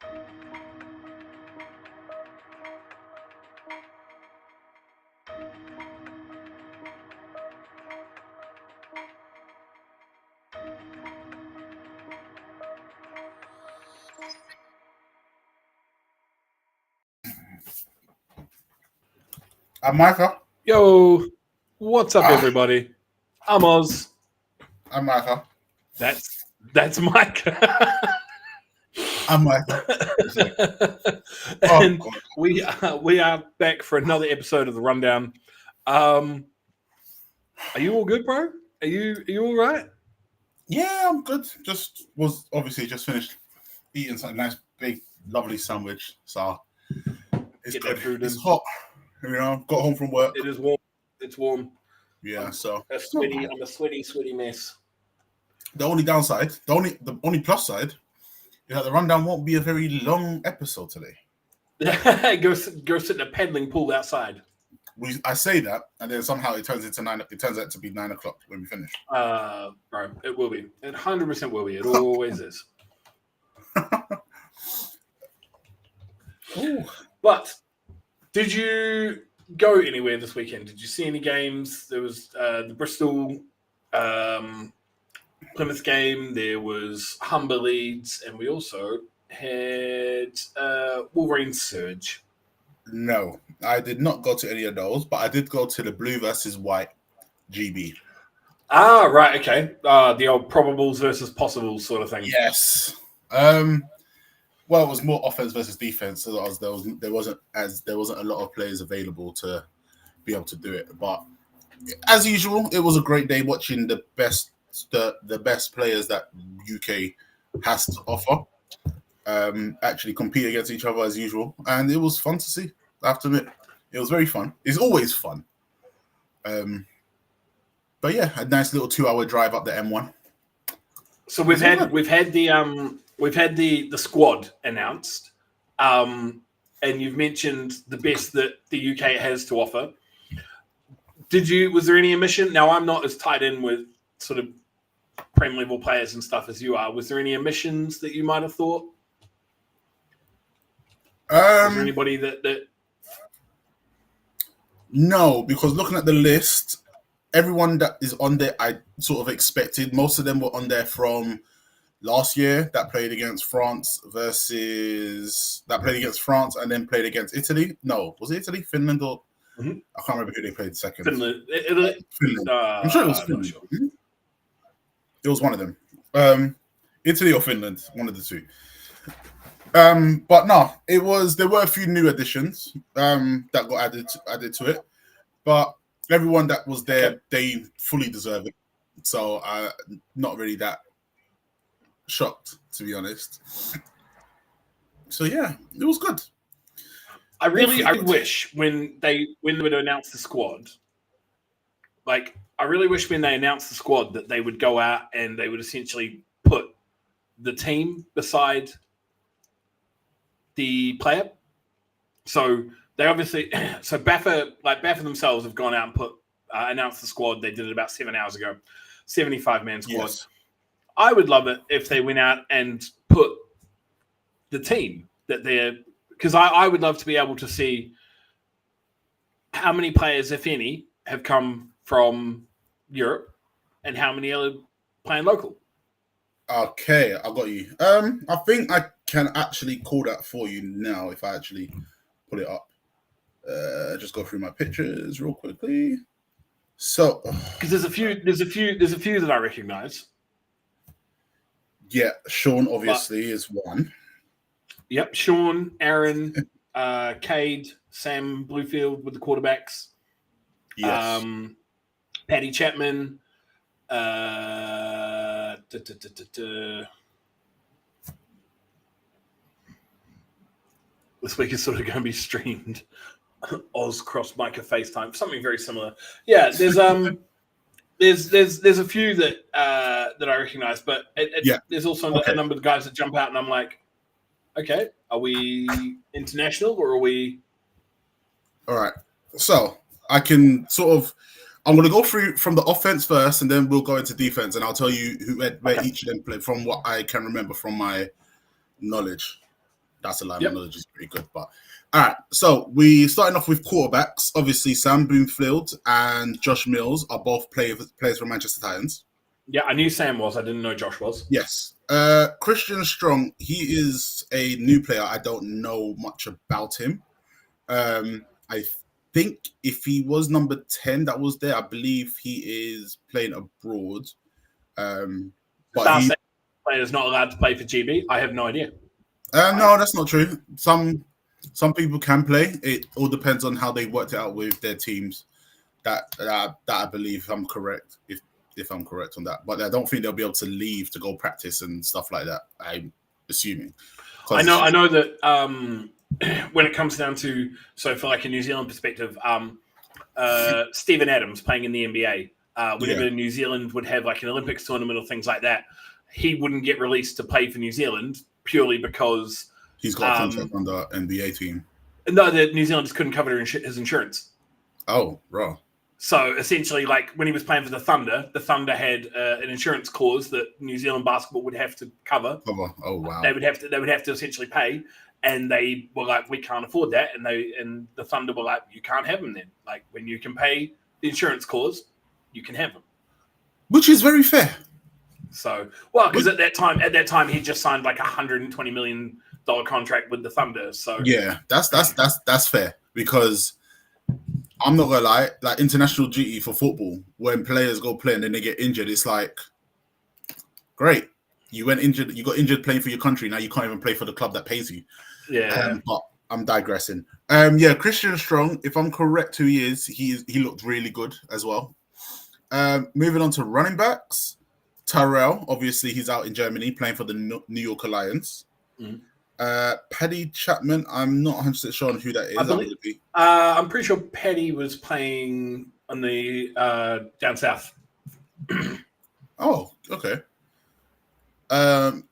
I'm Micah. Yo, what's up, everybody? I'm Oz. I'm Micah. That's Micah. I'm Micah. And we are back for another episode of the Rundown. Are you all good, bro? Are you all right? Yeah, I'm good. Just finished eating some nice, big, lovely sandwich. So it's Get good. that food It's in. hot. Got home from work. It is warm. It's warm. Yeah, so I'm a sweaty mess. the only downside, the only plus side, is that the rundown won't be a very long episode today. go sit in a paddling pool outside. I say that, and then somehow it turns into 9. It turns out to be 9 o'clock when we finish. Bro, it will be. It 100% will be. It always is. But did you go anywhere this weekend? Did you see any games? There was the Bristol Plymouth game. There was Humber Leeds, and we also had Wolverine Surge. No, I did not go to any of those, but I did go to the Blue versus White GB. Ah, right, okay. The old probables versus possibles sort of thing. Yes. Well, it was more offense versus defense. So there wasn't a lot of players available to be able to do it. But as usual, it was a great day watching the best players that UK has to offer actually compete against each other as usual, and it was fun to see. I have to admit, it was very fun. It's always fun. But yeah, a nice little 2-hour drive up the M1. So we've had the squad announced, and you've mentioned the best that the UK has to offer. Was there any omission? Now, I'm not as tied in with sort of Prem level players and stuff as you are. Was there any omissions that you might have thought? Was there anybody that? No, because looking at the list, everyone that is on there, I sort of expected. Most of them were on there from last year that played against France and then played against Italy. No, was it Italy, Finland, or I can't remember who they played second. Finland. I'm sure it was Finland. Sure. It was one of them. Italy or Finland, one of the two. But no, there were a few new additions that got added to it. But everyone that was there, they fully deserve it. So not really that shocked, to be honest. So yeah, it was good. I wish when they would announce the squad, like I really wish when they announced the squad that they would go out and they would essentially put the team beside the player. So they obviously, BAFA themselves have gone out and announced the squad. They did it about 7 hours ago, 75-man squad. Yes. I would love it if they went out and put the team that they're, because I would love to be able to see how many players, if any, have come from Europe and how many are playing local. Okay, I got you. I think I can actually call that for you now if I actually pull it up. Just go through my pictures real quickly. So, because there's a few that I recognize. Yeah, Sean obviously is one. Yep, Sean, Aaron, Cade, Sam Bluefield with the quarterbacks. Yes. Paddy Chapman. This week is sort of going to be streamed. Oz cross Micah FaceTime, something very similar. Yeah, there's a few that I recognize, but there's also a number of guys that jump out, and I'm like, okay, are we international or are we? All right, so I can I'm going to go through from the offense first, and then we'll go into defense, and I'll tell you where each of them played from what I can remember from my knowledge. That's a lie. My knowledge is pretty good. But all right, so we starting off with quarterbacks. Obviously, Sam Bloomfield and Josh Mills are both players for Manchester Titans. Yeah, I knew Sam was. I didn't know Josh was. Yes. Christian Strong, he is a new player. I don't know much about him. I think if he was number 10 that was there, I believe he is playing abroad. But players not allowed to play for GB. I have no idea. No, that's not true. Some people can play. It all depends on how they worked it out with their teams. That I believe I'm correct. If I'm correct on that, but I don't think they'll be able to leave to go practice and stuff like that. I'm assuming. I know that when it comes down to, so for like a New Zealand perspective, Stephen Adams playing in the NBA, whenever New Zealand would have like an Olympics tournament or things like that, he wouldn't get released to play for New Zealand purely because he's got a contract on the NBA team. No, the New Zealanders couldn't cover his insurance. Oh, raw. So essentially, like when he was playing for the Thunder had an insurance clause that New Zealand basketball would have to cover. Oh wow! They would have to essentially pay, and they were like, we can't afford that, and the Thunder were like, you can't have him then. Like when you can pay the insurance clause, you can have him. Which is very fair. So because at that time he just signed like $120 million contract with the Thunder. So yeah, that's fair because. I'm not gonna lie, like international duty for football, when players go play and then they get injured, it's like, great, you got injured playing for your country. Now you can't even play for the club that pays you. Yeah, but I'm digressing. Yeah, Christian Strong, if I'm correct, who he is, he looked really good as well. Moving on to running backs, Tyrell, obviously he's out in Germany playing for the New York Lions. Mm-hmm. Paddy Chapman, I'm not 100% sure on who that is. I'm pretty sure Paddy was playing on the down south. Oh, okay.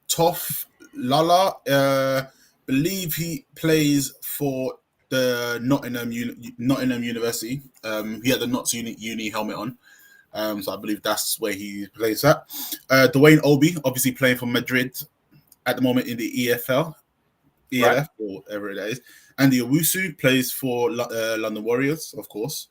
Toff Lala, believe he plays for the Nottingham University. He had the Notts uni helmet on. So I believe that's where he plays at. Dwayne Obi, obviously playing for Madrid at the moment in the ELF, right. Or whatever it is. Andy Owusu plays for London Warriors, of course.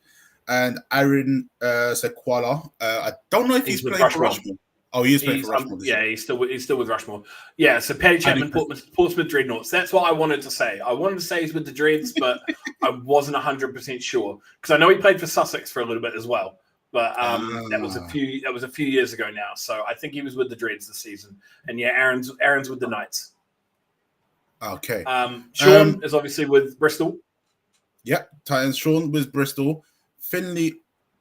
And Aaron Sequala, I don't know if he's playing for Rushmore. Oh, he is playing for Rushmore. Yeah, he's still with Rushmore. Yeah, so Paddy Chapman, Portsmouth Dreadnoughts. That's what I wanted to say. I wanted to say he's with the Dreads, but I wasn't 100% sure because I know he played for Sussex for a little bit as well. But that was a few years ago now. So I think he was with the Dreads this season. And yeah, Aaron's with the Knights. Okay. Sean is obviously with Bristol. Yep, Titans. Sean with Bristol. Finley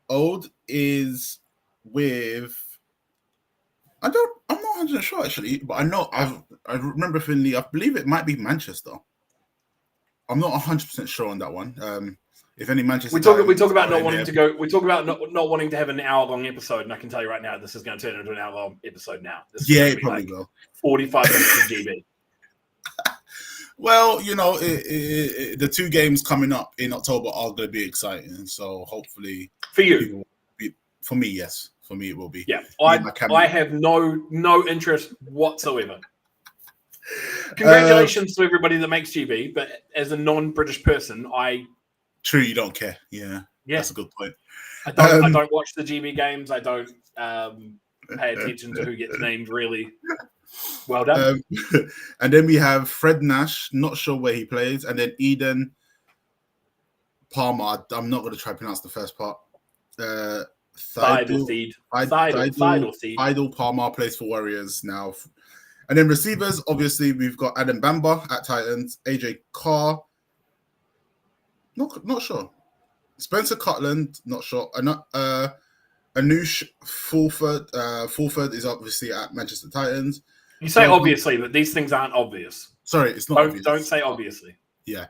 Old is with. I'm not 100% sure actually, but I remember Finley. I believe it might be Manchester. I'm not 100% sure on that one. If any Manchester, we talk about not wanting to go. We talk about not wanting to have an hour-long episode, and I can tell you right now, this is going to turn into an hour-long episode now. It probably will. 45 minutes of GB. Well, the two games coming up in October are going to be exciting. So hopefully, for you, for me, yes, for me it will be. Yeah, I have no interest whatsoever. Congratulations to everybody that makes GB, but as a non-British person, True, you don't care. Yeah, that's a good point. I don't watch the GB games. I don't pay attention to who gets named, really. Well done. And then we have Fred Nash, not sure where he plays, and then Eden Palmer. I'm not going to try to pronounce the first part. Thidal Palmer plays for Warriors now. And then receivers, obviously, we've got Adam Bamba at Titans, AJ Carr. Not sure. Spencer Cutland, not sure. Anush Fulford is obviously at Manchester Titans. You say obviously, but these things aren't obvious. Sorry, it's not obvious. Don't say obviously. Yeah.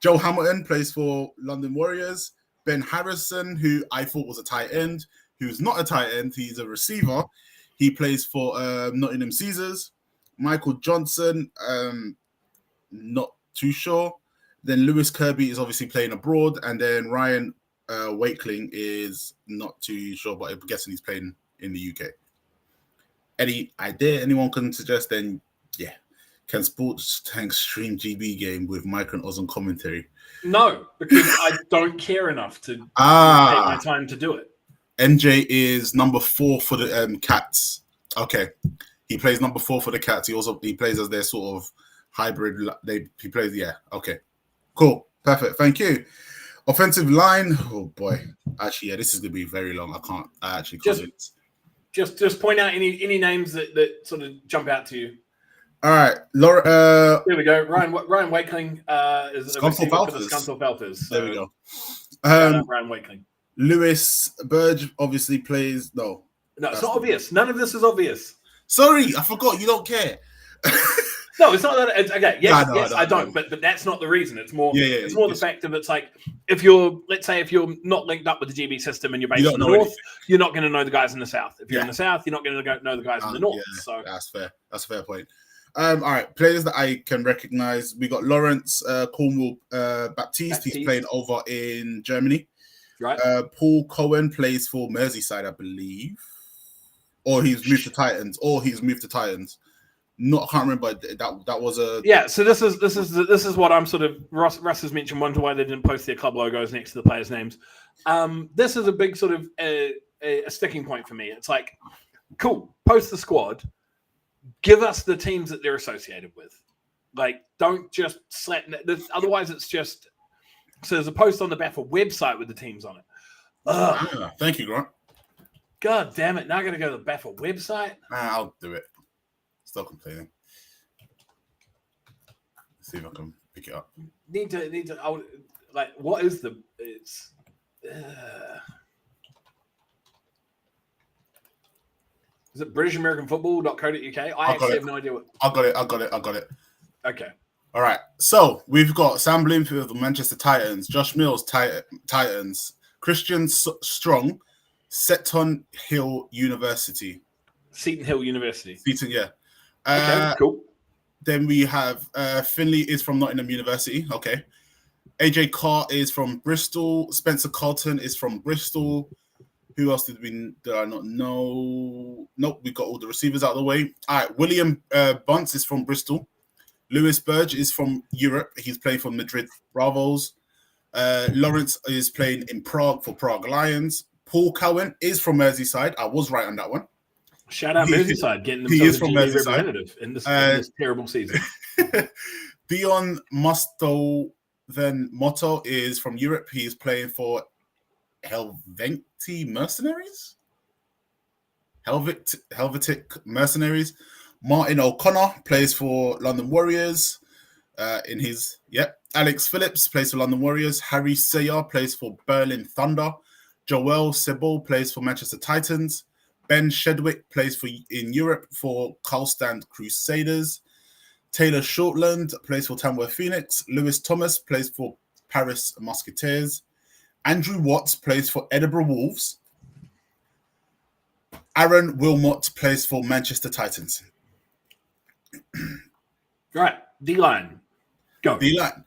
Joe Hamilton plays for London Warriors. Ben Harrison, who I thought was a tight end, who's not a tight end, he's a receiver. He plays for Nottingham Caesars. Michael Johnson, not too sure. Then Lewis Kirby is obviously playing abroad. And then Ryan Wakeling is not too sure, but I'm guessing he's playing in the UK. Any idea anyone can suggest, then yeah, Can Sports Tank stream GB game with Micah and Oz on commentary? No, because I don't care enough to take my time to do it. NJ is number 4 for the Cats. Okay, he plays number 4 for the Cats. He plays as their sort of hybrid. He plays, yeah. Okay, cool, perfect. Thank you. Offensive line. Oh boy, actually, yeah, this is gonna be very long. I actually can't. Just point out any names that sort of jump out to you. All right, Laura. There we go. Ryan Wakeling is a receiver for the Scunthorpe Falcons. So, there we go. Ryan Wakeling. Lewis Burge obviously plays. No, it's not obvious. None of this is obvious. Sorry, I forgot. You don't care. No, it's not that. Okay, yes, no, I don't. But that's not the reason. It's more. It's more the fact of it's like if you're not linked up with the GB system and you're based in the north, you're not going to know the guys in the south. If you're in the south, you're not going to know the guys in the north. Yeah, so that's fair. That's a fair point. All right, players that I can recognize. We got Lawrence Cornwall Baptiste. He's playing over in Germany. Right. Paul Cohen plays for Merseyside, I believe, or he's moved to Titans. I can't remember. That was a So this is what I'm sort of Russ has mentioned. Wonder why they didn't post their club logos next to the players' names. This is a big sort of a sticking point for me. It's like, cool, post the squad. Give us the teams that they're associated with. Like, don't just slap. Otherwise, it's just so there's a post on the BAFA website with the teams on it. Thank you, Grant. God damn it! Now I got to go to the BAFA website. I'll do it. Still complaining. Let's see if I can pick it up. Need to. What is the? It's. Is it BritishAmericanFootball.co.uk? I actually have no idea what. I got it. Okay. All right. So we've got Sam Bloomfield of the Manchester Titans, Josh Mills, Titans, Christian Strong, Seton Hill University. Seton Hill University. Seton, yeah. Okay, cool. Then we have Finley is from Nottingham University. Okay. AJ Carr is from Bristol. Spencer Carlton is from Bristol. Who else did I not know? Nope, we got all the receivers out of the way. All right, William Bunce is from Bristol. Lewis Burge is from Europe. He's playing for Madrid Bravos. Lawrence is playing in Prague for Prague Lions. Paul Cowan is from Merseyside. I was right on that one. Shout out Merseyside, getting themselves a GB representative in this terrible season. Dion Motto is from Europe. He is playing for Helvetic Mercenaries. Martin O'Connor plays for London Warriors. Alex Phillips plays for London Warriors. Harry Sayer plays for Berlin Thunder. Joel Sebol plays for Manchester Titans. Ben Shedwick plays in Europe for Karlstad Crusaders. Taylor Shortland plays for Tamworth Phoenix. Lewis Thomas plays for Paris Musketeers. Andrew Watts plays for Edinburgh Wolves. Aaron Wilmot plays for Manchester Titans. Right. D-line. Go. D-line.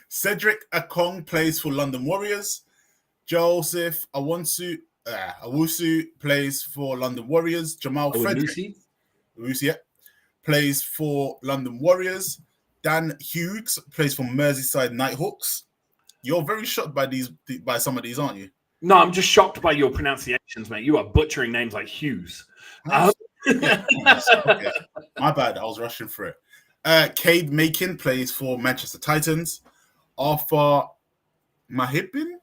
Cedric Akong plays for London Warriors. Joseph Awusu plays for London Warriors. Jamal Frederick plays for London Warriors. Dan Hughes plays for Merseyside Nighthawks. You're very shocked by some of these, aren't you? No, I'm just shocked by your pronunciations, mate. You are butchering names like Hughes. Okay. My bad. I was rushing through it. Cade Makin plays for Manchester Titans. Arthur Mahibin?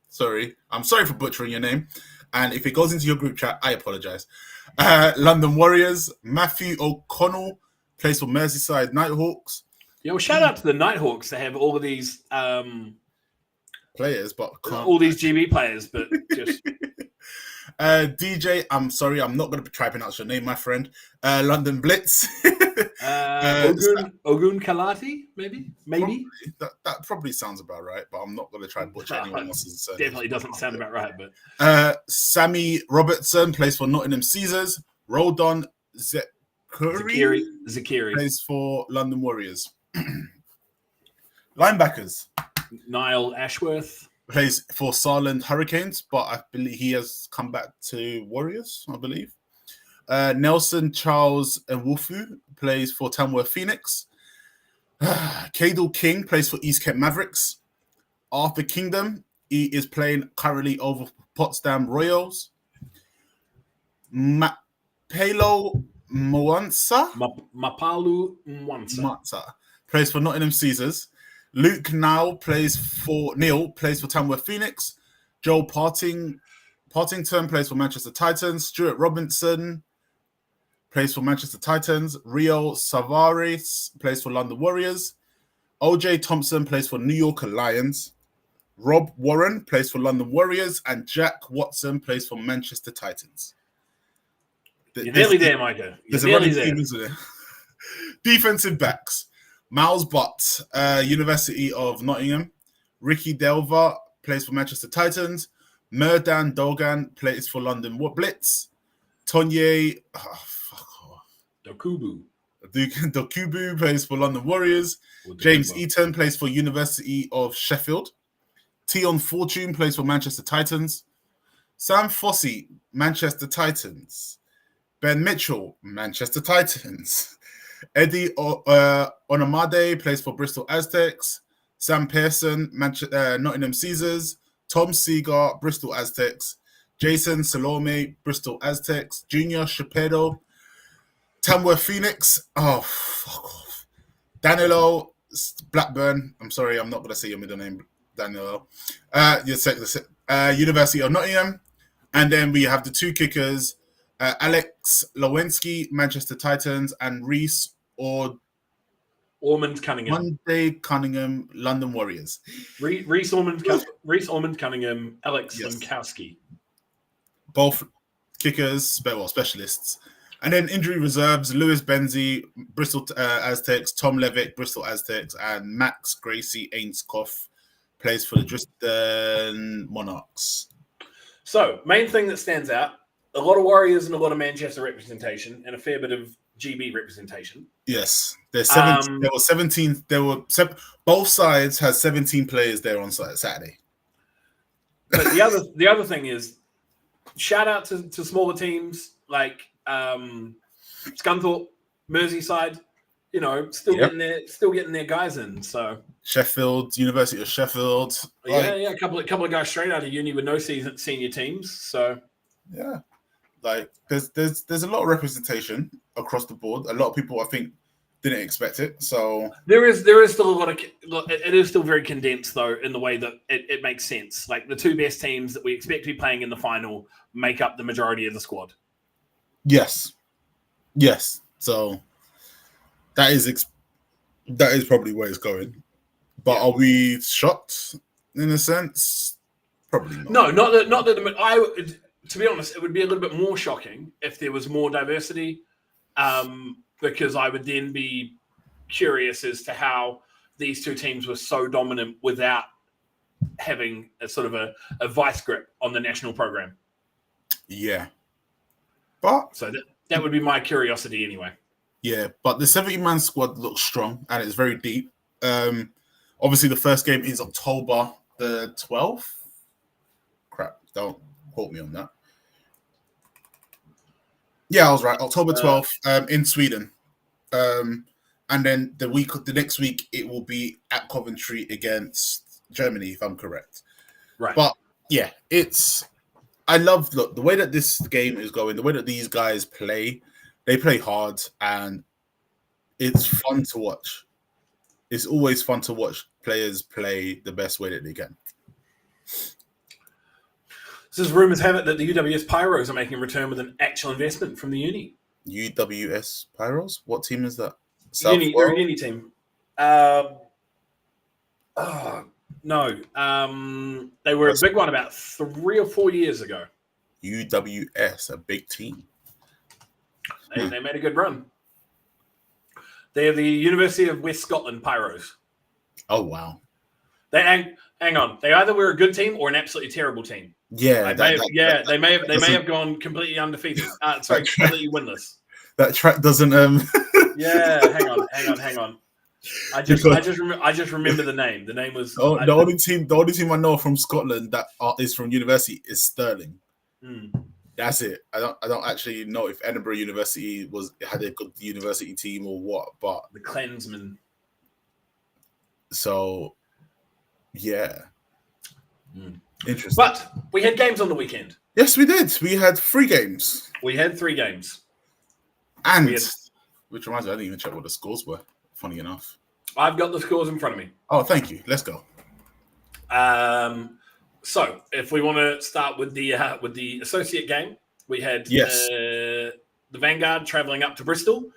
Sorry. I'm sorry for butchering your name. And if it goes into your group chat, I apologize. London Warriors. Matthew O'Connell plays for Merseyside Nighthawks. Yeah, well, shout out to the Nighthawks to have all of these players, but all these GB players, but just DJ. I'm sorry, I'm not going to try to pronounce your name, my friend. London Blitz. Ogun Kalati, maybe. Probably. That probably sounds about right, but I'm not going to try and butcher anyone else's surname. Definitely doesn't sound about right, but Sammy Robertson plays for Nottingham Caesars. Rodon Zakiri plays for London Warriors. Linebackers. Niall Ashworth plays for Saarland Hurricanes, but I believe he has come back to Warriors, I believe. Nelson Charles Nwufu plays for Tamworth Phoenix. Cadel King plays for East Kent Mavericks. Arthur Kingdom, he is playing currently over Potsdam Royals. Pelo Mwansa Mapalu Mwansa plays for Nottingham Caesars. Luke Neal plays for Tamworth Phoenix. Joel Partington plays for Manchester Titans. Stuart Robinson plays for Manchester Titans. Rio Savares plays for London Warriors. OJ Thompson plays for New York Lions. Rob Warren plays for London Warriors. And Jack Watson plays for Manchester Titans. You're nearly there, Micah. You're nearly there. Defensive backs. Miles Butt, University of Nottingham. Ricky Delva plays for Manchester Titans. Merdan Dogan plays for London Blitz. Tonye Dokubu plays for London Warriors. James Eaton plays for University of Sheffield. Tion Fortune plays for Manchester Titans. Sam Fossey, Manchester Titans. Ben Mitchell, Manchester Titans. Eddie Onamade plays for Bristol Aztecs. Sam Pearson, Nottingham Caesars. Tom Seagar, Bristol Aztecs. Jason Salome, Bristol Aztecs. Junior Shapiro, Tamworth Phoenix. Oh, fuck off. Danilo Blackburn. I'm sorry, I'm not going to say your middle name, Danilo. University of Nottingham. And then we have the two kickers, Alex Lewinsky, Manchester Titans, and Reese Ormond Cunningham. Monday Cunningham, London Warriors. Reese Ormond Cunningham, Alex Lankowski. Both kickers, specialists. And then injury reserves, Lewis Benzie, Bristol Aztecs, Tom Levitt, Bristol Aztecs, and Max Gracie Ainscough plays for the Dresden Monarchs. So, main thing that stands out, a lot of Warriors and a lot of Manchester representation and a fair bit of GB representation. Yes. There's 17. Both sides had 17 players there on Saturday. But the other thing is, shout out to smaller teams like Scunthorpe, Merseyside, still getting their guys in. So Sheffield, University of Sheffield. A couple of guys straight out of uni with no senior teams. So yeah. There's a lot of representation across the board. A lot of people, I think, didn't expect it. So there is still a lot of it is still very condensed though in the way that it makes sense. Like the two best teams that we expect to be playing in the final make up the majority of the squad. Yes. So that is probably where it's going. But are we shocked in a sense? Probably not. No, not that. To be honest, it would be a little bit more shocking if there was more diversity, because I would then be curious as to how these two teams were so dominant without having a sort of a vice grip on the national program. Yeah. But so that would be my curiosity anyway. Yeah, but the 70-man squad looks strong and it's very deep. Obviously, the first game is October the 12th. Crap, don't quote me on that. Yeah, I was right. October 12th in Sweden. And then the next week, it will be at Coventry against Germany, if I'm correct. Right. But yeah, I love the way that this game is going, the way that these guys play. They play hard and it's fun to watch. It's always fun to watch players play the best way that they can. So rumors have it that the UWS Pyros are making a return with an actual investment from the uni. UWS Pyros? What team is that? They're a uni team. No. They were a big one about 3 or 4 years ago. UWS, a big team. They made a good run. They are the University of West Scotland Pyros. Oh, wow. Hang on. They either were a good team or an absolutely terrible team. Yeah. They may have gone completely undefeated. Completely winless. That track doesn't. Yeah, hang on. I just remember the name. The name was. Oh, the only team I know from Scotland that is from university is Stirling. That's it. I don't actually know if Edinburgh University had a good university team or what, but The Klansmen. So yeah. Interesting. But we had games on the weekend. Yes, we did. We had 3 games. We had 3 games. And which reminds me, I didn't even check what the scores were, funny enough. I've got the scores in front of me. Oh, thank you. Let's go. So if we want to start with the associate game, we had the Vanguard traveling up to Bristol.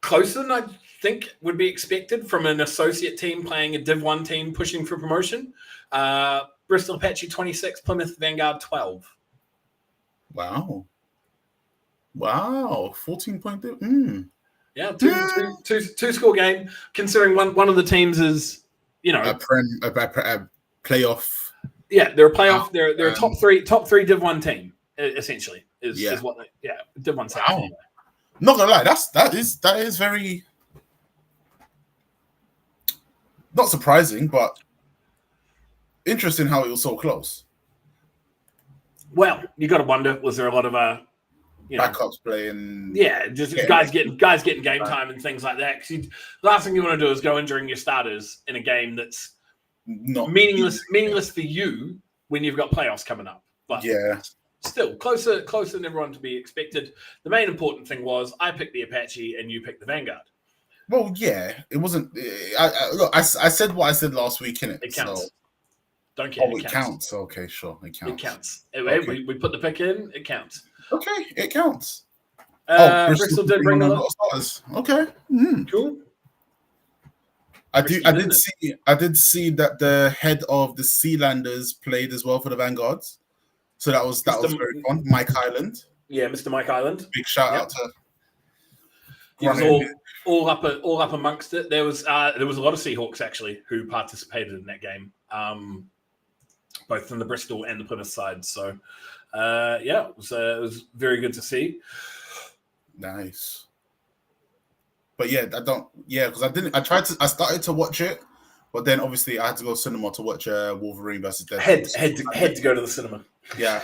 Closer than I think would be expected from an associate team playing a Div 1 team pushing for promotion. Bristol Apache 26, Plymouth Vanguard 12. Wow. 14-point. Yeah, two score game. Considering one of the teams is, you know, a playoff. Yeah, they're a playoff. They're a top three Div 1 team essentially. Is what Div 1 team. Wow. Not gonna lie, that is very not surprising, but interesting how it was so close. Well, you got to wonder: was there a lot of backups playing? Yeah, just guys getting game time and things like that. Because the last thing you want to do is go injuring your starters in a game that's not meaningless for you when you've got playoffs coming up. But yeah. Still closer than everyone to be expected. The main important thing was I picked the Apache and you picked the Vanguard. Well, yeah, it wasn't. I said what I said last week, innit? It counts. So. Don't care. It counts. Okay, sure, it counts. It counts. Okay. We put the pick in. It counts. Okay, it counts. Bristol did bring a lot of starters. Okay, cool. I did see that the head of the Sealanders played as well for the Vanguards. So that was very fun. Mike Island. Yeah, Mr. Mike Island. Big shout out to. He was all up amongst it. There was a lot of Seahawks actually who participated in that game, both from the Bristol and the Plymouth side. So, it was very good to see. Nice. But yeah, because I started to watch it, but then obviously I had to go to cinema to watch Wolverine versus Deadpool. Had to go to the cinema. Yeah.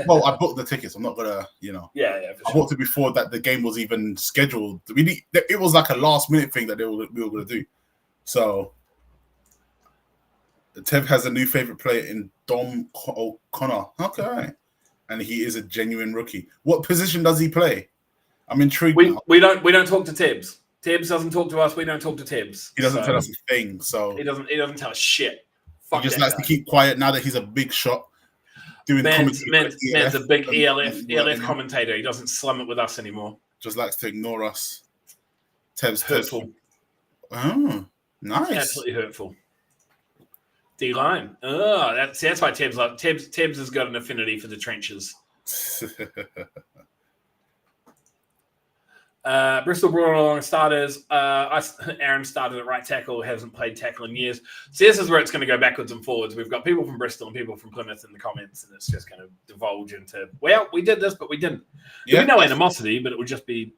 Well, I booked the tickets. I'm not gonna, Yeah. I booked it before that the game was even scheduled. It was like a last minute thing that we were gonna do. So Tev has a new favorite player in Dom O'Connor. Okay. And he is a genuine rookie. What position does he play? I'm intrigued. We don't talk to Tibbs. Tibbs doesn't talk to us. We don't talk to Tibbs. He doesn't tell us a thing. So he doesn't tell us shit. He just likes to keep quiet now that he's a big shot. Man's a big ELF commentator. He doesn't slum it with us anymore. Just likes to ignore us. Tev's hurtful. Oh, nice. Absolutely hurtful. D-line. Oh, that's why Tibbs has got an affinity for the trenches. Bristol brought along starters. Aaron started at right tackle, hasn't played tackle in years. So this is where it's going to go backwards and forwards. We've got people from Bristol and people from Plymouth in the comments, and it's just going to divulge into, well, we did this, but we didn't. There'll be no animosity, but it would just be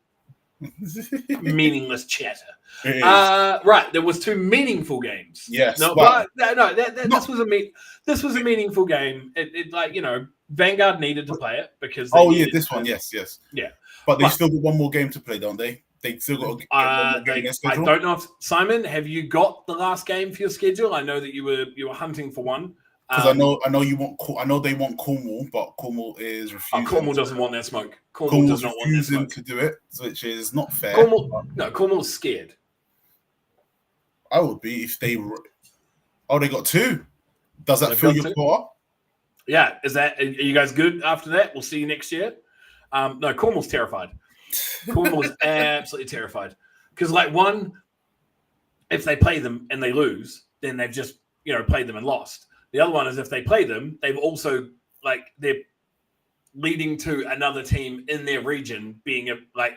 meaningless chatter. Right, there was 2 meaningful games. Yes. This was a meaningful game. It Vanguard needed to play it because this one, yes. Yeah. But they still got one more game to play, don't they? They still got to get one more game in their schedule. I don't know if Simon, have you got the last game for your schedule? I know that you were hunting for one. Because I know you want. I know they want Cornwall, but Cornwall is refusing. Cornwall doesn't want that smoke. Cornwall does not want that smoke to do it, which is not fair. Cornwall's scared. I would be if they. Oh, they got 2. Does that fill your core? Yeah. Are you guys good after that? We'll see you next year. No, Cornwall's terrified. Cornwall's absolutely terrified. Because, if they play them and they lose, then they've just, played them and lost. The other one is if they play them, they've also, they're leading to another team in their region being,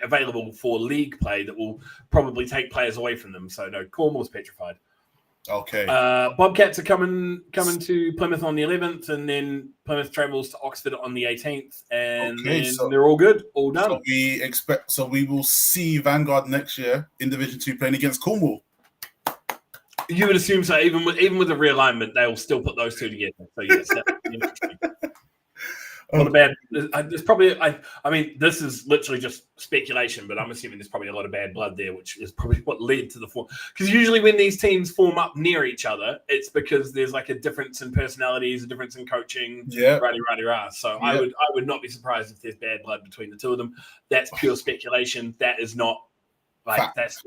available for league play that will probably take players away from them. So, no, Cornwall's petrified. Okay. Bobcats are coming to Plymouth on the 11th, and then Plymouth travels to Oxford on the 18th, and they're all good, all done. So we will see Vanguard next year in Division 2 playing against Cornwall. You would assume so. Even with the realignment, they will still put those 2 together. So yes, A lot of bad. There's probably. I mean, this is literally just speculation, but I'm assuming there's probably a lot of bad blood there, which is probably what led to the form. Because usually when these teams form up near each other, it's because there's like a difference in personalities, a difference in coaching. Yeah. Rah. So I would not be surprised if there's bad blood between the two of them. That's pure speculation. That is not like that's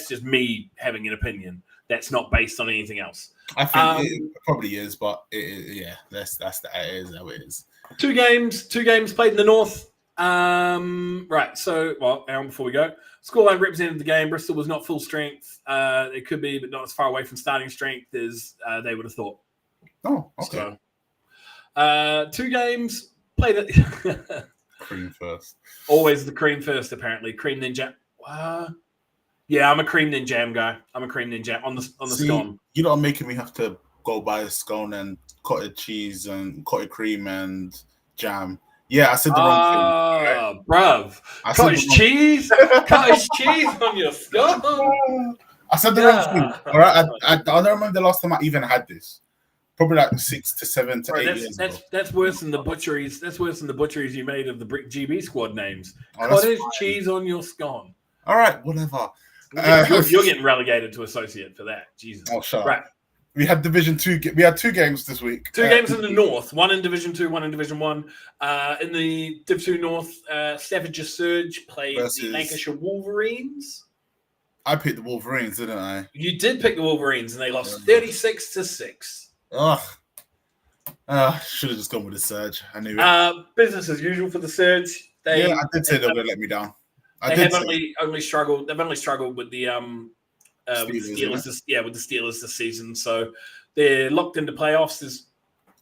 just me having an opinion. That's not based on anything else. I think it probably is, but that's it is how it is. Two games played in the North. Right, so, before we go, scoreline represented the game. Bristol was not full strength. It could be, but not as far away from starting strength as they would have thought. Oh, okay. So, two games played it. Cream first. Always the cream first, apparently. Cream then jam. Yeah, I'm a cream then jam guy. I'm a cream then jam on the scone. You're not making me have to go buy a scone and cottage cheese and cottage cream and jam. Yeah, I said the wrong thing. Oh, bruv. Cottage cheese? Cottage cheese on your scone? I said the wrong thing. All right, I don't remember the last time I even had this. Probably like 6 to 7 to 8 years ago. That's worse than the butcheries. That's worse than the butcheries you made of the GB squad names. Oh, cottage cheese on your scone. All right, whatever. You're getting relegated to associate for that. Jesus. Oh, shut up. Right. We had Division 2. We had 2 games this week. 2 games in the North. One in Division 2, one in Division 1. In the Div 2 North, Stavanger Surge played the Lancashire Wolverines. I picked the Wolverines, didn't I? You did pick the Wolverines, and they lost 36-6. Ugh. Should have just gone with the Surge. I knew it. Business as usual for the Surge. I did say they were going to let me down. They've only struggled with the Steelers this season. So they're locked into playoffs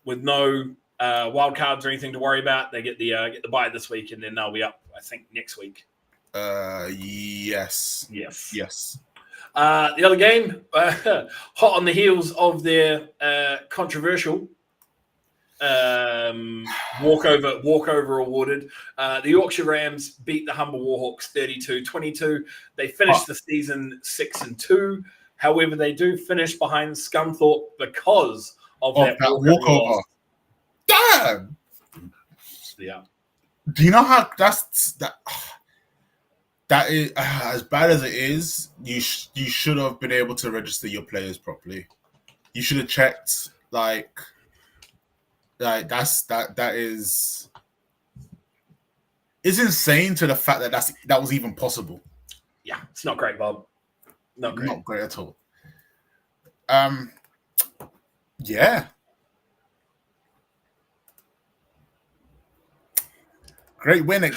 with no wild cards or anything to worry about. They get the bye this week, and then they'll be up, I think, next week. Yes. The other game, hot on the heels of their controversial walkover awarded. The Yorkshire Rams beat the Humber Warhawks 32-22. They finished the season 6-2. However, they do finish behind Scunthorpe because of that walkover. Damn. Yeah. Do you know how that is as bad as it is? You should have been able to register your players properly. You should have checked that is insane to the fact that was even possible. Yeah, it's not great, Bob. Not great at all. Yeah. Great win. It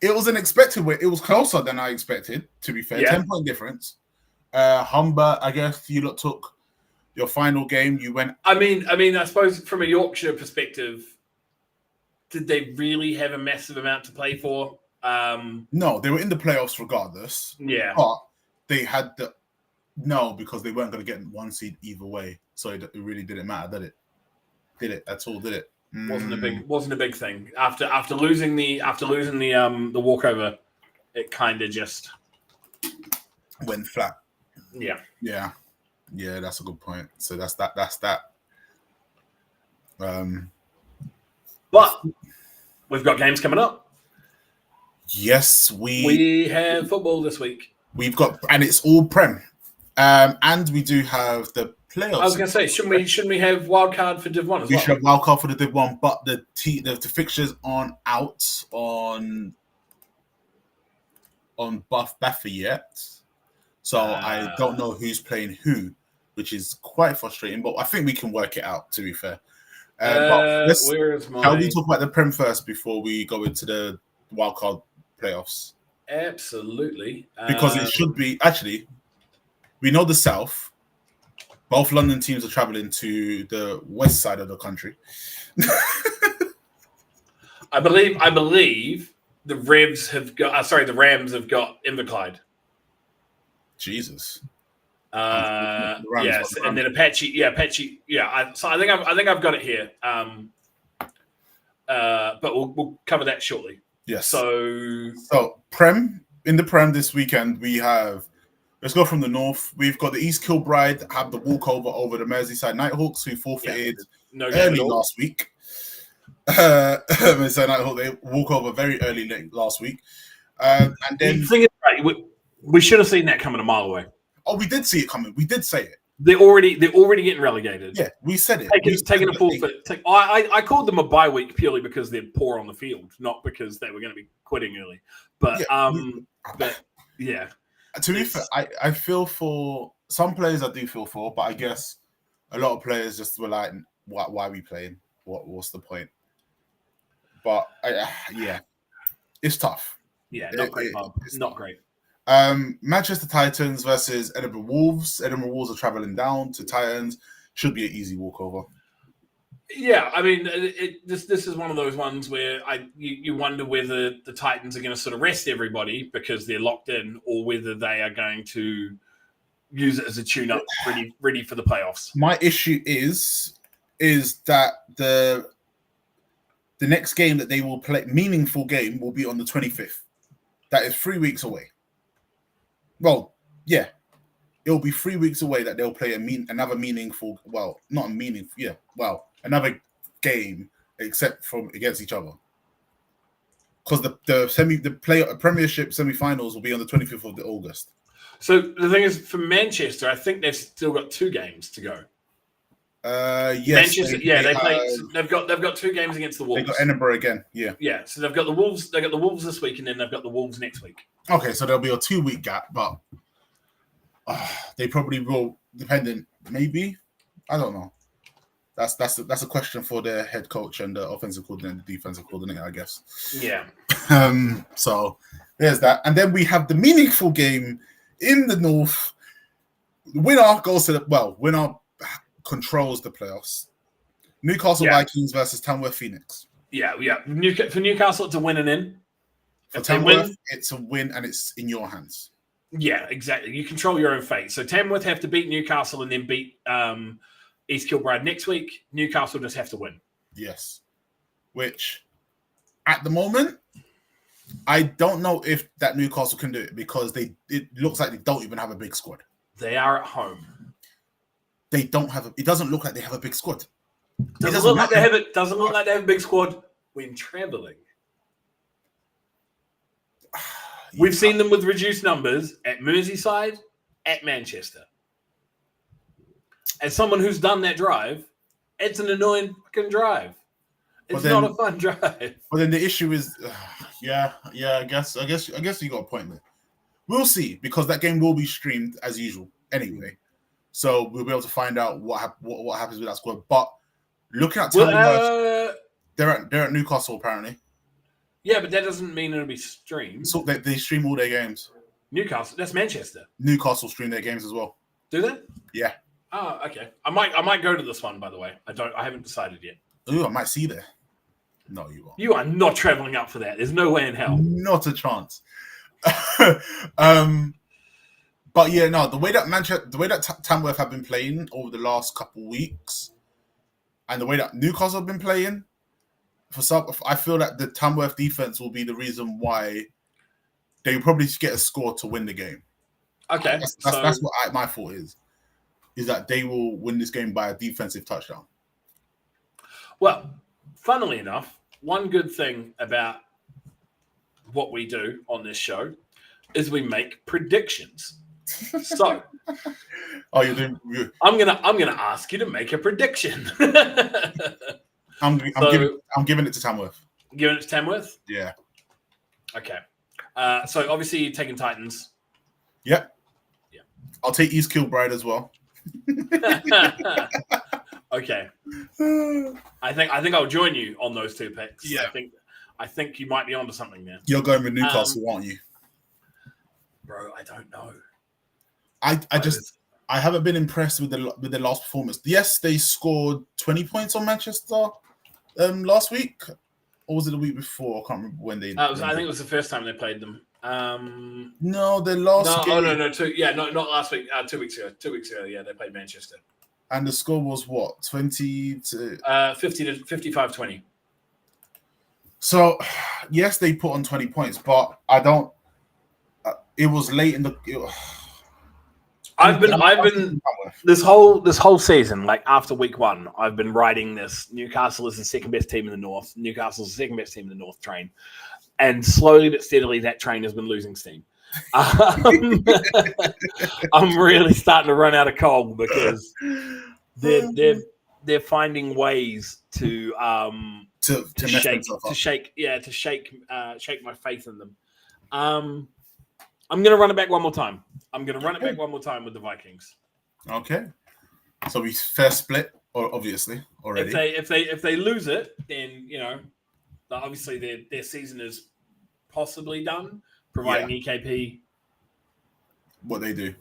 was an expected win. It was closer than I expected, to be fair. 10-point difference. Humber, I guess you lot took your final game. You went. I mean, I suppose from a Yorkshire perspective, did they really have a massive amount to play for? No, they were in the playoffs regardless. Yeah. But they had because they weren't going to get 1 seed either way. So it really didn't matter, did it? Did it at all? Did it? Wasn't a big thing after losing the walkover. It kind of just went flat. Yeah. That's a good point. So that's that. But we've got games coming up. Yes, we have football this week. We've got, and it's all Prem, and we do have the playoffs. I was going to say, shouldn't we have wild card for Div 1 as well? We should have wild card for the Div 1, but the fixtures aren't out on Buffer yet, so I don't know who's playing who, which is quite frustrating. But I think we can work it out. To be fair, how do we talk about the Prem first before we go into the wild card playoffs? Absolutely, because it should be actually. We know the South. Both London teams are traveling to the west side of the country. I believe the Rams have got Inverclyde. Jesus. Yes, and then Apache. Yeah. So I think I've got it here. But we'll cover that shortly. Yes. So Prem in the Prem this weekend we have. Let's go from the north. We've got the East Kilbride have the walkover over the Merseyside Nighthawks, who forfeited early last week. So they walk over very early last week. And then the thing is, right, we should have seen that coming a mile away. Oh, we did see it coming. We did say it. They're already getting relegated. Yeah, we said it. Taking a forfeit. I called them a bye week purely because they're poor on the field, not because they were going to be quitting early. But yeah. To be fair, I feel for some players. I do feel for, but I guess a lot of players just were like, "Why are we playing? What's the point?" But yeah, it's tough. Yeah, not great. It's not great. Manchester Titans versus Edinburgh Wolves. Edinburgh Wolves are traveling down to Titans. Should be an easy walkover. Yeah, I mean, this is one of those ones where you wonder whether the Titans are going to sort of rest everybody because they're locked in, or whether they are going to use it as a tune-up, ready for the playoffs. My issue is that the next game that they will play, meaningful game, will be on the 25th. That is 3 weeks away. Well, yeah, it'll be 3 weeks away that they'll play another meaningful. Well, not a meaningful. Yeah, well, another game except from against each other. Because the Premiership semi-finals will be on the 25th of August. So the thing is, for Manchester, I think they've still got 2 games to go. Yes. Manchester, they play. They've got 2 games against the Wolves. They got Edinburgh again. Yeah. Yeah. So they've got the Wolves. They got the Wolves this week, and then they've got the Wolves next week. Okay, so there'll be a 2-week gap, but they probably will, depending. Maybe, I don't know. That's a question for the head coach and the offensive coordinator and the defensive coordinator, I guess. Yeah. So there's that, and then we have the meaningful game in the north. The winner goes to winner controls the playoffs. Newcastle Vikings versus Tamworth Phoenix. Yeah. For Newcastle, it's a win and in. For Tamworth, it's a win and it's in your hands. Yeah, exactly. You control your own fate. So Tamworth have to beat Newcastle and then beat East Kilbride next week. Newcastle just have to win. Yes. Which, at the moment, I don't know if that Newcastle can do it because it looks like they don't even have a big squad. They are at home. They don't have it doesn't look like they have a big squad. Doesn't look like they have a big squad when traveling. We've seen them with reduced numbers at Merseyside, at Manchester. As someone who's done that drive, it's an annoying fucking drive. It's not a fun drive. But then the issue is, I guess you got a point there. We'll see, because that game will be streamed as usual anyway. So we'll be able to find out what happens with that squad. But looking at Tamworth, they're at Newcastle apparently. Yeah, but that doesn't mean it'll be streamed. So they stream all their games. Newcastle, that's Manchester. Newcastle stream their games as well. Do they? Yeah. Oh, okay. I might go to this one, by the way. I haven't decided yet. Ooh, I might see there. No, you won't. You are not traveling up for that. There's no way in hell. Not a chance. But yeah, no, the way that Tamworth have been playing over the last couple weeks, and the way that Newcastle have been playing, I feel that the Tamworth defense will be the reason why they will probably get a score to win the game. Okay, that's what my thought is that they will win this game by a defensive touchdown. Well, funnily enough, one good thing about what we do on this show is we make predictions. So, you're doing. I'm gonna ask you to make a prediction. I'm giving it to Tamworth. Giving it to Tamworth? Yeah. Okay. So obviously you're taking Titans. Yep. Yeah. I'll take East Kilbride as well. Okay. I think I'll join you on those 2 picks. Yeah. I think you might be onto something there. You're going with Newcastle, aren't you? Bro, I don't know. I haven't been impressed with the last performance. Yes, they scored 20 points on Manchester last week, or was it the week before? I can't remember when they. I think it was the first time they played them. No, the last game. No. Not last week. 2 weeks ago. 2 weeks ago, yeah, they played Manchester. And the score was what? 20 to 50 to 55-20. So, yes, they put on 20 points, but I don't. It was late in the. I've been this whole season, like after week 1, I've been riding this Newcastle is the second best team in the North. Newcastle's the second best team in the North train. And slowly but steadily, that train has been losing steam. I'm really starting to run out of coal because they're finding ways to shake my faith in them. I'm going to run it back one more time. I'm going to run it back one more time with the Vikings. Okay. So we fair split, or obviously already. If they lose it, then obviously their season is possibly done, providing EKP what they do.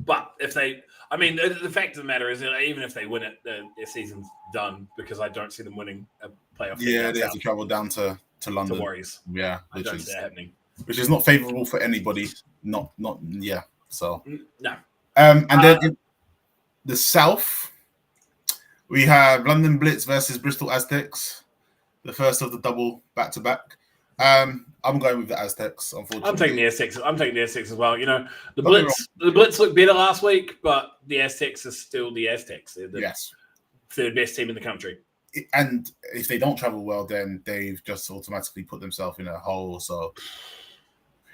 But if they, the fact of the matter is that even if they win it, their season's done because I don't see them winning a playoff. Yeah, they have to travel down to London. To Warriors. Yeah, I don't see that happening. Which is not favourable for anybody. Not. So no. And then in the South, we have London Blitz versus Bristol Aztecs, the first of the double back-to-back. I'm going with the Aztecs, unfortunately. I'm taking the Aztecs as well. The Blitz looked better last week, but the Aztecs are still the Aztecs. They're the third best team in the country. And if they don't travel well, then they've just automatically put themselves in a hole. So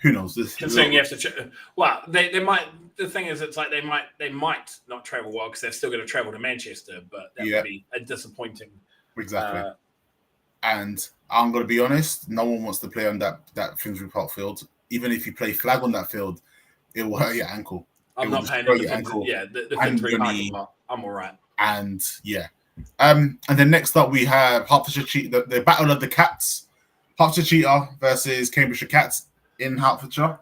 who knows? Considering you have to, they might. The thing is, it's like they might not travel well because they're still going to travel to Manchester, but that would be a disappointing. Exactly. And I'm going to be honest, no one wants to play on that Finsbury Park field. Even if you play flag on that field, it will hurt your ankle. I'm not paying attention. Yeah, the Finsbury Park. I'm all right. And and then next up we have Hertfordshire Cheetah, the Battle of the Cats, Hertfordshire Cheetah versus Cambridgeshire Cats in Hertfordshire.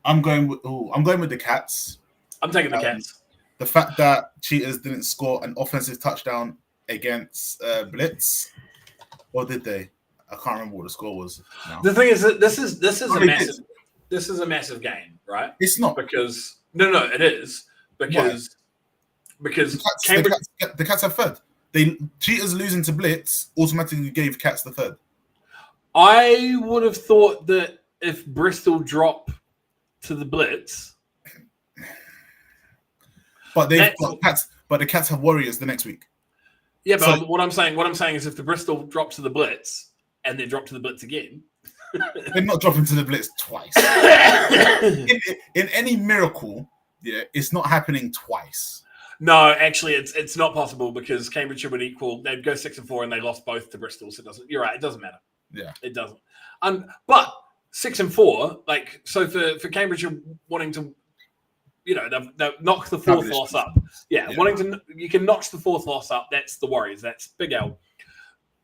I'm going with the Cats. I'm taking the Cats. The fact that Cheetahs didn't score an offensive touchdown against Blitz, or did they? I can't remember what the score was. No. The thing is that this is a massive game, right? It's not because it is because the Cats have third. Cheetahs losing to Blitz automatically gave Cats the third. I would have thought that if Bristol drop to the Blitz, but the Cats have Warriors the next week. Yeah, but what I'm saying is if the Bristol drop to the Blitz and then drop to the Blitz again, they're not dropping to the Blitz twice. in any miracle, it's not happening twice. No, actually, it's not possible because Cambridgeshire would equal. They'd go 6-4 and they lost both to Bristol, so it doesn't. You're right. It doesn't matter. Yeah, it doesn't. But 6-4, like so for Cambridgeshire wanting to, they'll knock the fourth loss up. Yeah, wanting to, you can notch the fourth loss up. That's the Warriors. That's Big L.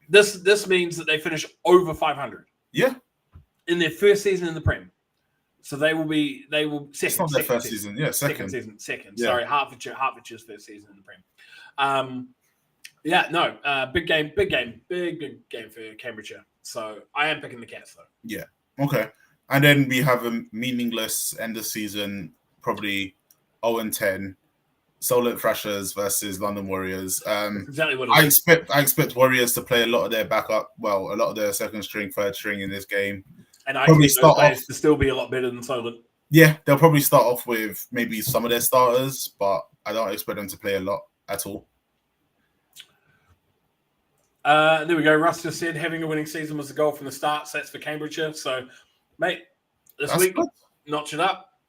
This means that they finish over 500. Yeah, in their first season in the Prem. So they will second. It's not their first season. Yeah, second. Second. Yeah. Sorry, Hertfordshire's first season in the Prem. Big game for Cambridgeshire. So I am picking the Cats though. Yeah. Okay. And then we have a meaningless end of season, probably 0-10, Solent Thrashers versus London Warriors. Exactly what I expect Warriors to play a lot of their second string, third string in this game. And I expect those players to still be a lot better than Solent. Yeah, they'll probably start off with maybe some of their starters, but I don't expect them to play a lot at all. There we go. Russ just said having a winning season was the goal from the start. So that's for Cambridgeshire. So, mate, this week, notch it up.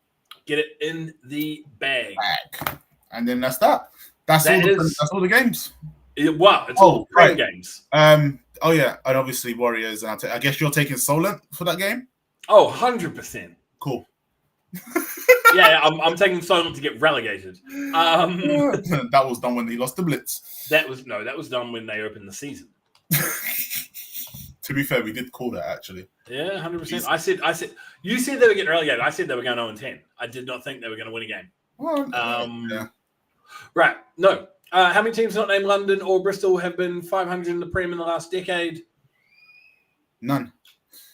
Get it in the bag. And then that's that. That's all the games. It's all great games. And obviously Warriors. And I guess you're taking Solent for that game? Oh, 100%. Cool. I'm taking Solent to get relegated. That was done when they lost the Blitz. That was done when they opened the season. To be fair, we did call that actually. Yeah, 100%. I said you said they were getting relegated. I said they were going 0-10. I did not think they were going to win a game. Well, Right. No. How many teams not named London or Bristol have been 500 in the Prem in the last decade? None.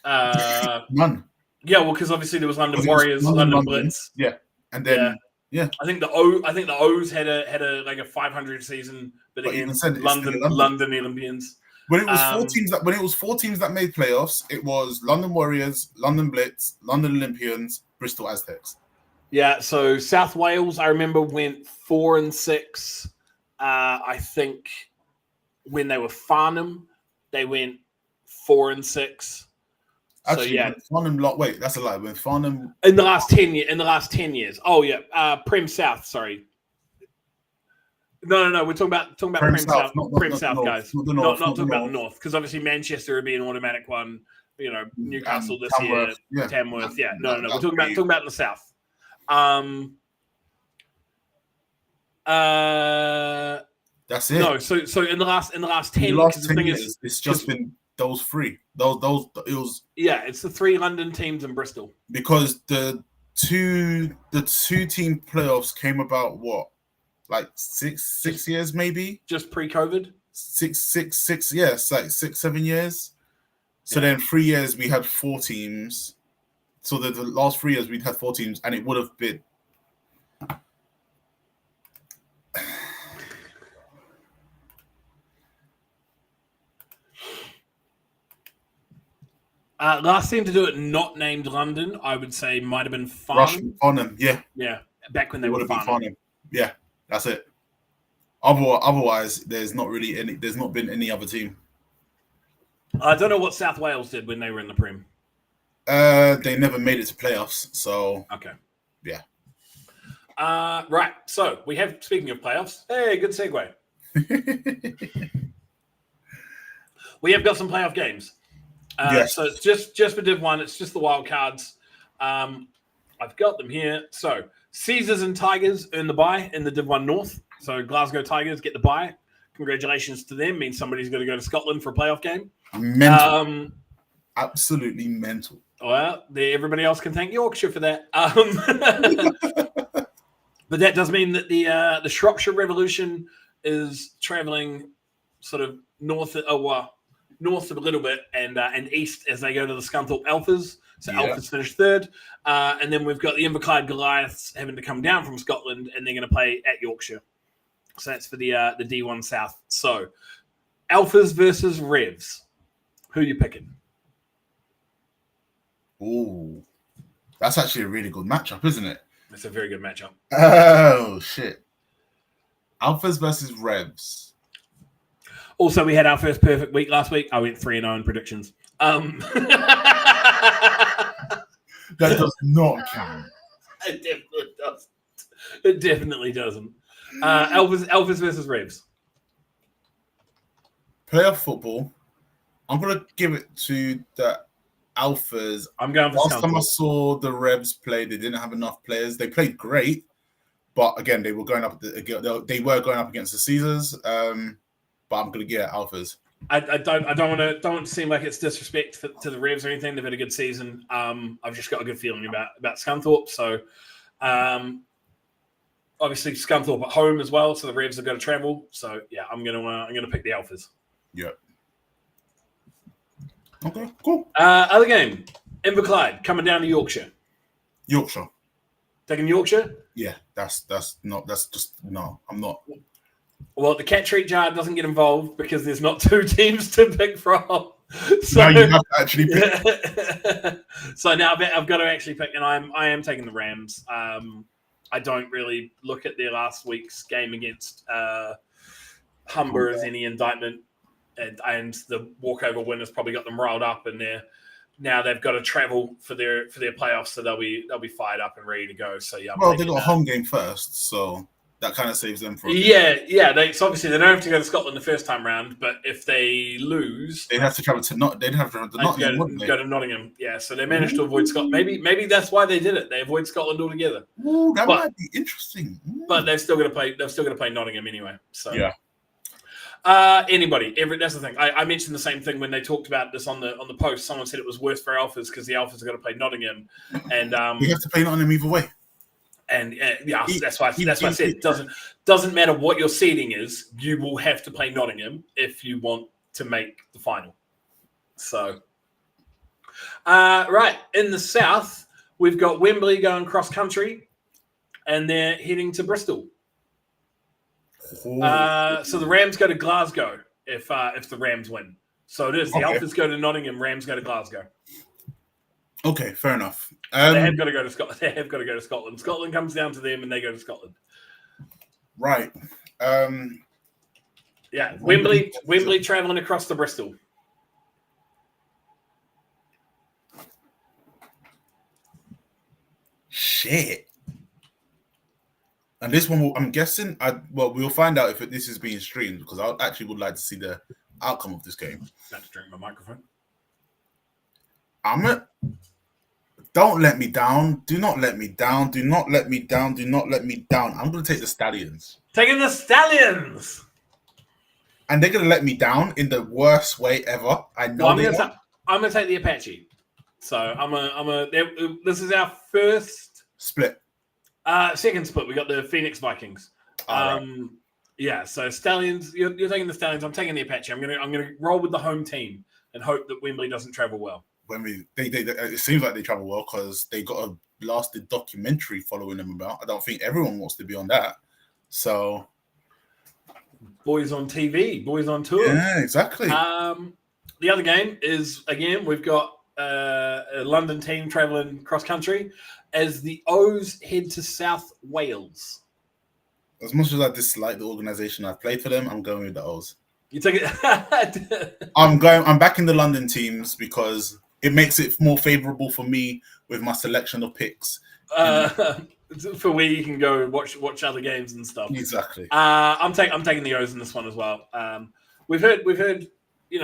None. Yeah, well, because obviously there was London Warriors, London Blitz. Yeah, and then I think the O's had a 500 season, but again, London Olympians. When it was four teams that made playoffs, it was London Warriors, London Blitz, London Olympians, Bristol Aztecs. Yeah, so South Wales, I remember, went 4-6. I think when they were Farnham, they went 4-6. Actually, when Farnham wait, that's a lie. When Farnham in the last 10 years. Oh yeah, Prem South. Sorry. No. We're talking about Prem South, Prem South, guys. Not talking about the North, because obviously Manchester would be an automatic one. You know, Newcastle this year, Tamworth. Yeah, no. We're talking about the South. That's it. No, so in the last 10 years, it's just been those three. Those it was. Yeah, it's the 3 London teams in Bristol. Because the two team playoffs came about what, like six years maybe? Just pre-COVID? Six, yes, like 6-7 years. So then 3 years we had 4 teams. So the last 3 years we'd had 4 teams, and it would have been last team to do it not named London, I would say might have been Farnham. Farnham, yeah. Yeah, back when they were Farnham. Yeah, that's it. Otherwise, there's not been any other team. I don't know what South Wales did when they were in the Prem. They never made it to playoffs, so okay. Yeah. Right. So we have, speaking of playoffs, hey, good segue. We have got some playoff games. Yes. So it's just for Div 1, it's just the wild cards. I've got them here. So Caesars and Tigers earn the bye in the Div 1 North. So Glasgow Tigers get the bye. Congratulations to them. Means somebody's going to go to Scotland for a playoff game. Mental. Absolutely mental. Well, everybody else can thank Yorkshire for that. But that does mean that the Shropshire Revolution is travelling sort of north of a little bit and east as they go to the Scunthorpe Alphas. So Alphas finished third. And then we've got the Inverclyde Goliaths having to come down from Scotland, and they're going to play at Yorkshire. So that's for the D1 South. So Alphas versus Revs. Who are you picking? Ooh, that's actually a really good matchup, isn't it? It's a very good matchup. Oh, shit. Alphas versus Revs. Also, we had our first perfect week last week. I went 3-0 in predictions. That does not count. It definitely doesn't. It definitely doesn't. Alphas versus Revs. Playoff football. I'm going to give it to the Alphas. I'm going for Last time I saw the Revs play, they didn't have enough players. They played great, but again, they were going up against the Caesars. But I'm going to get Alphas. I don't want to seem like it's disrespect to the Revs or anything. They've had a good season. I've just got a good feeling about Scunthorpe. So, obviously Scunthorpe at home as well. So the Revs have got to travel. So yeah, I'm gonna pick the Alphas. Yeah. Okay, cool. Other game, Inverclyde coming down to Yorkshire. Yorkshire. Taking Yorkshire? Yeah, I'm not. Well, the cat treat jar doesn't get involved because there's not 2 teams to pick from. So now you have to actually pick. So now I've got to actually pick, and I am taking the Rams. I don't really look at their last week's game against Humber as any indictment. And the walkover win has probably got them riled up, and now they've got to travel for their playoffs, so they'll be fired up and ready to go. So yeah, well, they got a home game first, so that kind of saves them from. Yeah. So obviously they don't have to go to Scotland the first time round, but if they lose, they'd have to travel to Nottingham. Go to Nottingham. Yeah, so they managed to avoid Scotland. Maybe that's why they did it. They avoid Scotland altogether. Ooh, that might be interesting. But they're still going to play. They're still going to play Nottingham anyway. So yeah. That's the thing. I mentioned the same thing when they talked about this on the post. Someone said it was worse for Alphas because the Alphas are going to play Nottingham, and we have to play Nottingham either way. And that's why I said it doesn't matter what your seeding is. You will have to play Nottingham if you want to make the final. So, right in the south, we've got Wembley going cross country, and they're heading to Bristol. So the Rams go to Glasgow if the Rams win. So it is the Alphas go to Nottingham, Rams go to Glasgow. Okay, fair enough. They have got to go to Scotland. They have got to go to Scotland. Scotland comes down to them, and they go to Scotland. Right. Yeah, Wembley travelling across to Bristol. Shit. And this one, I'm guessing, we'll find out if this is being streamed because I actually would like to see the outcome of this game. I have to drink my microphone. Don't let me down. Do not let me down. Do not let me down. Do not let me down. I'm going to take the Stallions. Taking the Stallions. And they're going to let me down in the worst way ever. I know. Well, I'm going to take the Apache. So this is our first split. Second split. We got the Phoenix Vikings. Right. Yeah. So Stallions. You're taking the Stallions. I'm taking the Apache. I'm gonna roll with the home team and hope that Wembley doesn't travel well. It seems like they travel well because they got a lasted documentary following them about. I don't think everyone wants to be on that. So, boys on TV, boys on tour. Yeah, exactly. The other game is again we've got a London team traveling cross country as the O's head to South Wales. As much as I dislike the organization I've played for them, I'm going with the O's. You take it. I'm backing the London teams because it makes it more favorable for me with my selection of picks. For where you can go watch other games and stuff. Exactly. I'm taking the O's in this one as well. We've heard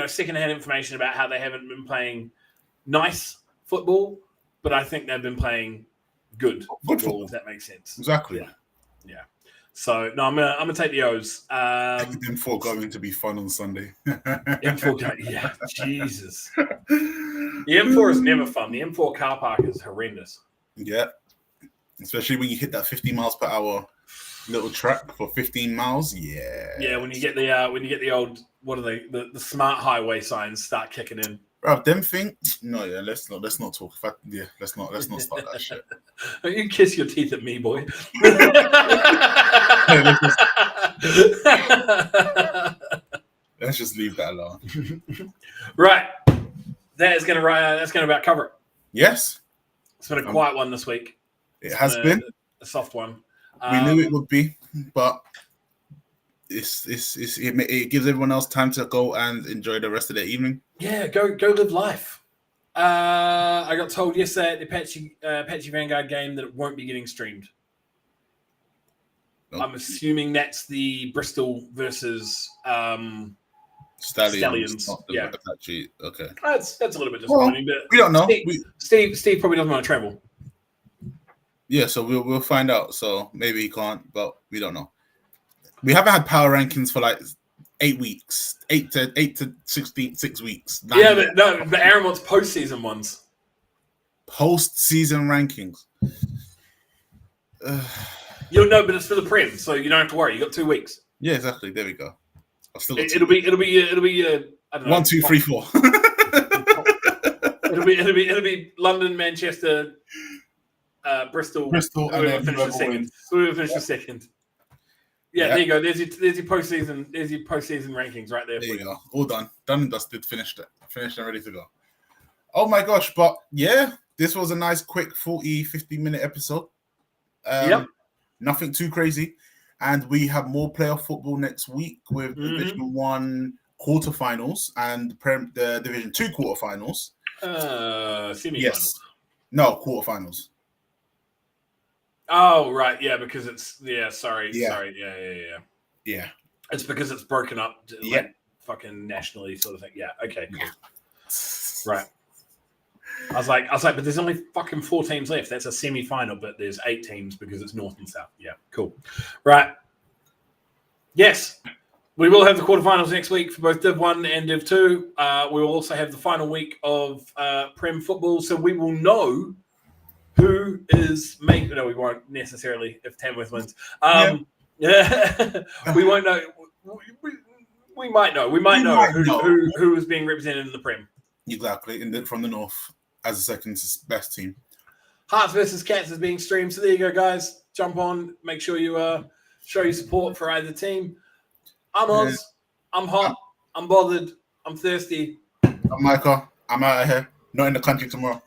secondhand information about how they haven't been playing nice football, but I think they've been playing good football. If that makes sense. Exactly. Yeah. So no, I'm gonna take the O's. The M4 going to be fun on Sunday. Yeah, Jesus. The M4 is never fun. The M4 car park is horrendous. Yeah, especially when you hit that 50 miles per hour little track for 15 miles. Yeah. When you get the old the smart highway signs start kicking in. Bro, them thing. No, yeah. Let's not talk. Let's not start that shit. You kiss your teeth at me, boy. Let's just leave that alone. Right. That's gonna about cover it. Yes. It's been a quiet one this week. It has been a soft one. We knew it would be, but it gives everyone else time to go and enjoy the rest of their evening. Yeah, go live life. I got told yesterday at the Apache Vanguard game that it won't be getting streamed. Nope. I'm assuming that's the Bristol versus Stallions. Yeah. Apache. Okay. That's a little bit disappointing. But we don't know. Steve probably doesn't want to travel. Yeah, so we'll find out. So maybe he can't, but we don't know. We haven't had power rankings for like 8 weeks, 8 to 16, 6 weeks. Yeah, but Aaron wants postseason ones. Postseason rankings. You'll know, but it's for the Prem, so you don't have to worry. You got 2 weeks. Yeah, exactly. There we go. I've still got it'll be I don't know. 1, 2, 3, 4. it'll be London, Manchester, Bristol, whoever finishes second. Yeah, there you go. There's your postseason. There's your postseason rankings right there. There you go. All done and dusted. Finished and ready to go. Oh my gosh! But yeah, this was a nice, quick 40-50-minute episode. Yep. Nothing too crazy, and we have more playoff football next week with Division 1 quarterfinals and the Division 2 quarterfinals. Semi-finals. Yes. No, quarterfinals. Oh, right. Yeah, because it's... Sorry. Yeah. It's because it's broken up fucking nationally sort of thing. Yeah, okay, cool. Right. I was like, but there's only fucking 4 teams left. That's a semi-final, but there's 8 teams because it's North and South. Yeah, cool. Right. Yes. We will have the quarterfinals next week for both Div 1 and Div 2. We will also have the final week of Prem football, so we will know who is making... No, we won't necessarily if Tamworth wins. We won't know. We might know. We might know who is being represented in the Prem. Exactly, from the North as the second best team. Hearts versus Cats is being streamed, so there you go, guys. Jump on. Make sure you show your support for either team. I'm Oz. I'm hot. I'm bothered. I'm thirsty. I'm Micah. I'm out of here. Not in the country tomorrow.